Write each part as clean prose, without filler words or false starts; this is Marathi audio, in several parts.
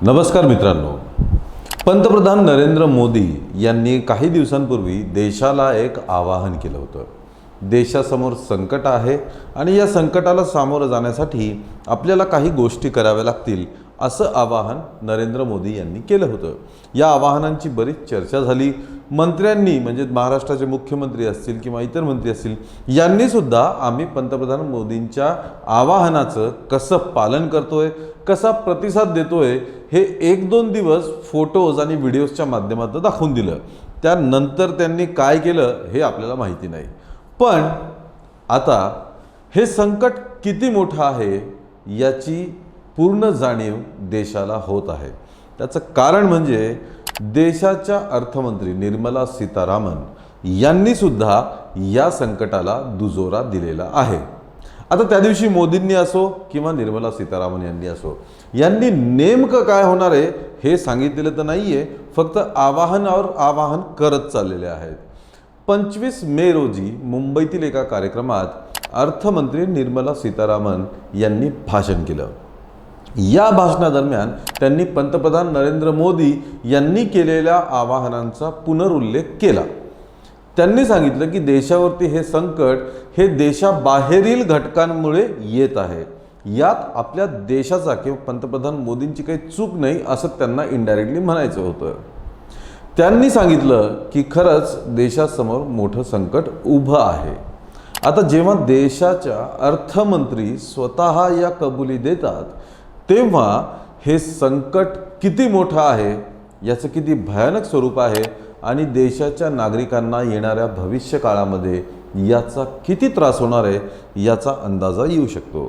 नमस्कार मित्रांनो, पंतप्रधान नरेंद्र मोदी यांनी काही दिवसांपूर्वी देशाला एक आवाहन केलं होतं। देशासमोर संकट आहे आणि या संकटाला सामोरं जाण्यासाठी आपल्याला काही गोष्टी कराव्या लागतील असं आवाहन नरेंद्र मोदी यांनी केलं होतं। या आवाहनांची बरीच चर्चा झाली। मंत्र्यांनी म्हणजे महाराष्ट्राचे मुख्यमंत्री असतील किंवा इतर मंत्री असतील यांनी सुद्धा आम्ही पंतप्रधान मोदींच्या आवाहनाचं कसं पालन करतोय, कसा प्रतिसाद देतोय हे एक दोन दिवस फोटोज आणि व्हिडिओजच्या माध्यमातून दाखवून दिलं। त्यानंतर त्यांनी काय केलं हे आपल्याला माहिती नाही। पण आता हे संकट किती मोठं आहे याची पूर्ण जाणीव देशाला होत आहे। त्याचं कारण म्हणजे देशाच्या अर्थमंत्री निर्मला सीतारामन यांनी सुद्धा या संकटाला दुजोरा दिलेला आहे। आता त्या दिवशी मोदींनी असो किंवा निर्मला सीतारामन यांनी असो, यांनी नेमकं काय होणार आहे हे सांगितलेलं तर नाहीये, फक्त आवाहनावर आवाहन करत चाललेले आहेत। 25 मे रोजी मुंबईतील एका कार्यक्रमात अर्थमंत्री निर्मला सीतारामन यांनी भाषण केलं। या भाषणादरम्यान त्यांनी पंतप्रधान नरेंद्र मोदी यांनी केलेल्या आवाहनांचा पुनरुल्लेख केला। त्यांनी सांगितलं की देशावरती हे संकट हे देशाबाहेरील घटकांमुळे येत आहे। यात आपल्या देशाचा किंवा पंतप्रधान मोदींची काही चूक नाही असं त्यांना इनडायरेक्टली म्हणायचं होतं। त्यांनी सांगितलं की खरंच देशासमोर मोठं संकट उभं आहे। आता जेव्हा देशाच्या अर्थमंत्री स्वतः या कबुली देतात तेव्हा हे संकट किती मोठं आहे, याचं किती भयानक स्वरूप आहे आणि देशाच्या नागरिकांना येणाऱ्या भविष्य काळामध्ये याचा किती त्रास होणार आहे याचा अंदाजा येऊ शकतो।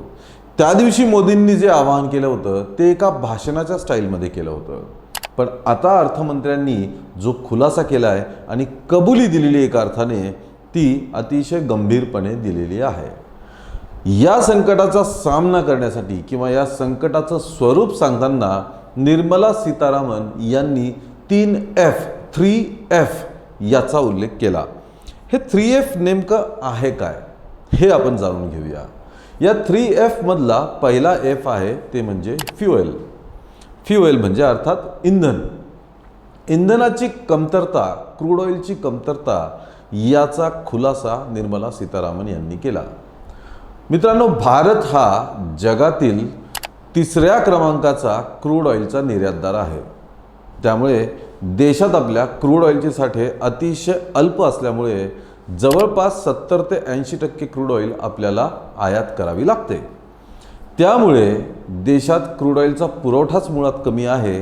त्या दिवशी मोदींनी जे आवाहन केलं होतं ते एका भाषणाच्या स्टाईलमध्ये केलं होतं, पण आता अर्थमंत्र्यांनी जो खुलासा केला आहे आणि कबुली दिलेली एका अर्थाने ती अतिशय गंभीरपणे दिलेली आहे। या संकटाचा सामना करण्यासाठी किंवा या संकटाचं स्वरूप सांगताना निर्मला सीतारामन यांनी 3F याचा उल्लेख केला। हे 3F नेमकं आहे काय हे आपण जाणून घेऊया। या 3F मधला पहिला F आहे ते म्हणजे फ्युएल। फ्युएल म्हणजे अर्थात इंधन। इंधनाची कमतरता, क्रूड ऑइलची कमतरता याचा खुलासा निर्मला सीतारामन यांनी केला। मित्रांनो, भारत हा जगातील 3ऱ्या क्रमांकाचा क्रूड ऑइलचा निर्यातदार आहे। त्यामुळे देशात आपल्या क्रूड ऑइलचे साठे अतिशय अल्प असल्यामुळे जवळपास 70 ते 80% क्रूड ऑइल आपल्याला आयात करावी लागते। त्यामुळे देशात क्रूड ऑइलचा पुरवठाच मुळात कमी आहे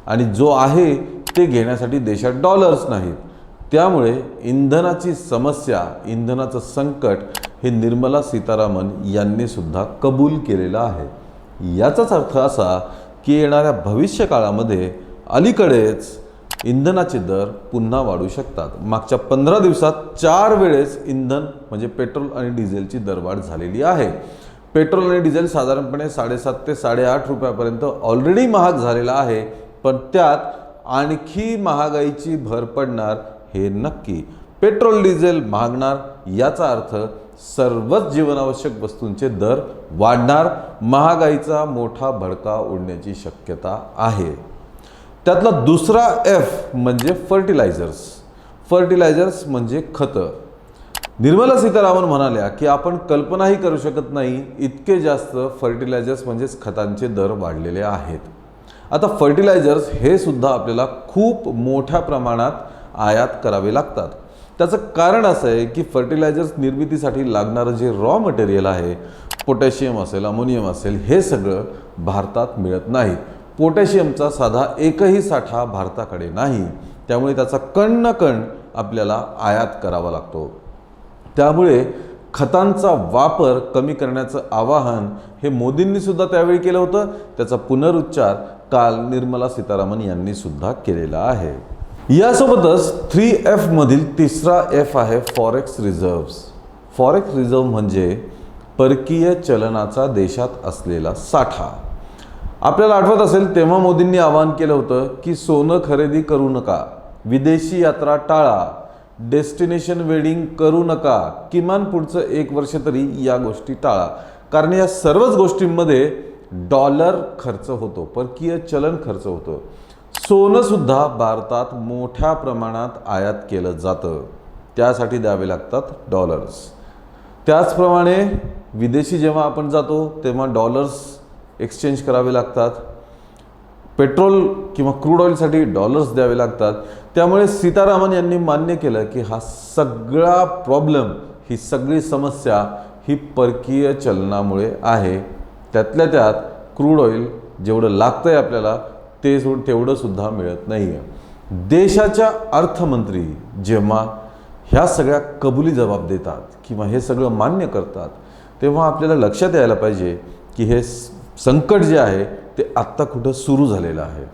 आणि जो आहे ते घेण्यासाठी देशात डॉलर्स नाहीत। त्यामुळे इंधनाची समस्या, इंधनाचं संकट हे निर्मला सीतारामन यांनी सुद्धा कबूल केलेलं आहे। याचाच अर्थ असा की येणाऱ्या भविष्य काळामध्ये अलीकडेच इंधनाचे दर पुन्हा वाढू शकतात। मागच्या 15 दिवसात 4 वेळेस इंधन म्हणजे पेट्रोल आणि डिझेलची दरवाढ झालेली आहे। पेट्रोल आणि डिझेल साधारणपणे 7.5 ते 8.5 रुपयापर्यंत ऑलरेडी महाग झालेला आहे, पण त्यात आणखी महागाईची भर पडणार हे नक्की। पेट्रोल डिझेल महागणार याचा अर्थ सर्वच जीवनावश्यक वस्तूंचे दर वाढणार, महागाईचा मोठा भडका उडण्याची शक्यता आहे। त्यातला दुसरा F म्हणजे फर्टिलायझर्स। फर्टिलायझर्स म्हणजे खतं। निर्मला सीतारामन म्हणाल्या की आपण कल्पनाही करू शकत नाही इतके जास्त फर्टिलायझर्स म्हणजेच खतांचे दर वाढलेले आहेत। आता फर्टिलायझर्स हे सुद्धा आपल्याला खूप मोठ्या प्रमाणात आयात करावे लागतात। त्याचं कारण असं आहे की फर्टिलायझर्स निर्मितीसाठी लागणारं जे रॉ मटेरियल आहे, पोटॅशियम असेल, अमोनियम असेल, हे सगळं भारतात मिळत नाही। पोटॅशियमचा साधा एकही साठा भारताकडे नाही, त्यामुळे त्याचा कण न कण आपल्याला आयात करावा लागतो। त्यामुळे खतांचा वापर कमी करण्याचं आवाहन हे मोदींनी सुद्धा त्यावेळी केलं होतं। त्याचा पुनरुच्चार काल निर्मला सीतारामन यांनी सुद्धा केलेला आहे। यासोबतच 3F मधील तिसरा F आहे फॉरेक्स रिझर्व्स। फॉरेक्स रिझर्व म्हणजे परकीय चलनाचा देशात असलेला साठा। आपल्याला आठवत असेल तेव्हा मोदींनी आवाहन केलं होतं की सोनं खरेदी करू नका, विदेशी यात्रा टाळा, डेस्टिनेशन वेडिंग करू नका, किमान पुढचं 1 वर्ष तरी या गोष्टी टाळा, कारण या सर्वच गोष्टींमध्ये डॉलर खर्च होतो, परकीय चलन खर्च होतं. सोनं सुद्धा भारतात मोठ्या प्रमाणात आयात केलं जातं, त्यासाठी द्यावे लागतात डॉलर्स. त्याचप्रमाणे विदेशी जेव्हा आपण जातो तेव्हा डॉलर्स एक्सचेंज करावे लागतात. पेट्रोल किंवा क्रूड ऑइलसाठी डॉलर्स द्यावे लागतात. त्यामुळे सीतारामन यांनी मान्य केलं की हा सगळा प्रॉब्लेम, ही सगळी समस्या ही परकीय चलनामुळे आहे. त्यातल्या त्यात क्रूड ऑइल जेवढं लागतंय आपल्याला तेवढं सुद्धा मिळत नाही आहे. देशाच्या अर्थमंत्री जेव्हा ह्या सगळ्या कबुली जबाब देतात किंवा हे सगळं मान्य करतात, तेव्हा आपल्याला लक्षात यायला पाहिजे की हे संकट जे आहे ते आत्ता कुठं सुरू झालेलं आहे.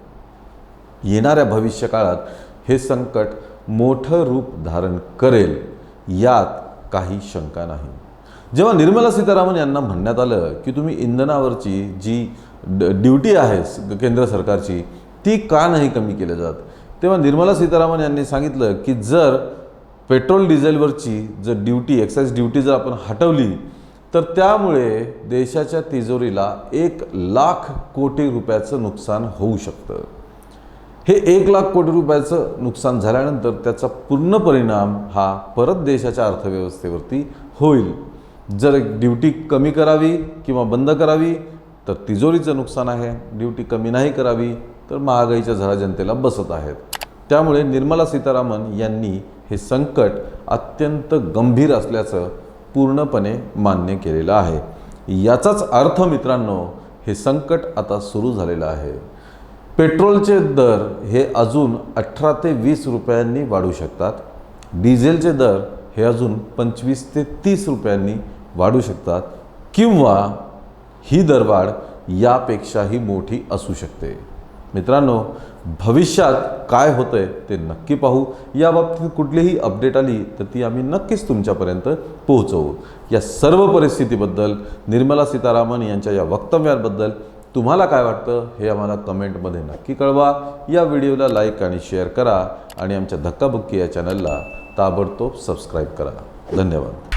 येणाऱ्या भविष्य काळात हे संकट मोठं रूप धारण करेल, यात काही शंका नाही. जेव्हा निर्मला सीतारामन यांना म्हणण्यात आलं की तुम्ही इंधनावरची जी ड्युटी आहे केंद्र सरकारची ती का नाही कमी केली जात, तेव्हा निर्मला सीतारामन यांनी सांगितलं की जर पेट्रोल डिझेलवरची जर ड्युटी, एक्साईज ड्युटी जर आपण हटवली तर त्यामुळे देशाच्या तिजोरीला 1,00,000 कोटी रुपयाचं नुकसान होऊ शकतं. हे 1,00,000 कोटी रुपयाचं नुकसान झाल्यानंतर त्याचा पूर्ण परिणाम हा परत देशाच्या अर्थव्यवस्थेवरती होईल. जर ड्युटी कमी करावी किंवा बंद करावी तर तिजोरीचं नुकसान आहे, ड्युटी कमी नाही करावी तर महागाईच्या झळा जनतेला बसत आहेत. त्यामुळे निर्मला सीतारामन यांनी हे संकट अत्यंत गंभीर असल्याचं पूर्णपणे मान्य केलेलं आहे. याचाच अर्थ मित्रांनो, हे संकट आता सुरू झालेलं आहे. पेट्रोलचे दर हे अजून 18 ते 20 रुपयांनी वाढू शकतात. डिझेलचे दर हे अजून 25 ते 30 रुपयांनी वाढू शकतात किंवा ही दरवाढ यापेक्षाही मोठी असू शकते. मित्रांनो, भविष्यात काय होतंय ते नक्की पाहू. या बाबतीत कुठलीही अपडेट आली तर ती आम्ही नक्कीच तुमच्यापर्यंत पोहोचवू. या सर्व परिस्थितीबद्दल, निर्मला सीतारामन यांच्या या वक्तव्याबद्दल तुम्हाला काय वाटतं हे आम्हाला कमेंटमध्ये नक्की कळवा. या व्हिडिओला लाईक आणि शेअर करा आणि आमच्या धक्काबुक्की या चॅनलला ताबडतोब सबस्क्राईब करा. धन्यवाद.